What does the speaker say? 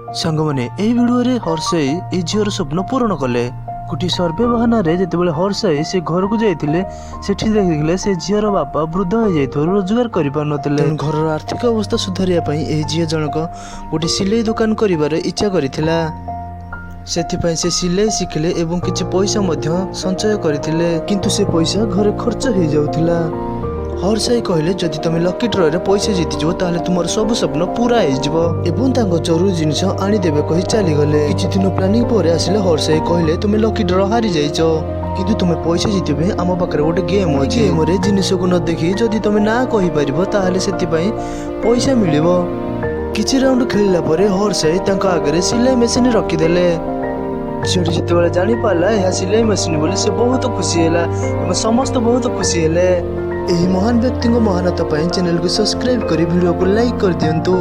सांगमाने एई video हर्षई ए झीर स्वप्न पूरण कले। गोटे सर्वे बहाना जितेबाला हर्षई से घर को जाइए सेठी देखिले से झीर बापा वृद्ध हो जाइए रोजगार कर घर आर्थिक अवस्था सुधारिया झी जनक गोटे सिलाई दुकान कर इच्छा करथिला। सेथिपाई से सिलाई शिखिले एवं किछि पैसा मध्य संचय करथिले, किंतु से पैसा घरे खर्च हो जाउथिला। हर्षई कहले जदि तुम लकी ड्र रे पैसा जीतिजो ताले तुमर सब स्वप्न पूरा हो एवं तांको जरूरी जिनिस आनीदेवे कही चलीगले। किछि दिन प्लानिंग पर आसिले हर्षई कहले तुम लकी ड्र हारी जाइछ, किंतु तुम पैसा जीतबे आम पाखरे गोटे गेम अछि। गेम रे जिनिस को न देखि जदि तुम ना कहि परिबो ताले सेतिपाई पैसा मिलिबो। किछि राउंड खेलिला परे हर्षई तांको आगरे सिलाई मेसिन रखिदेले। झीटी जितेबाला जानी पाला यह सिलाई मेसिन बोली से बहुत खुशी हैला एवं समस्त बहुत खुशी हेले। एही महान व्यक्ति महानता चैनल को सब्सक्राइब कर वीडियो को लाइक कर दियंतु।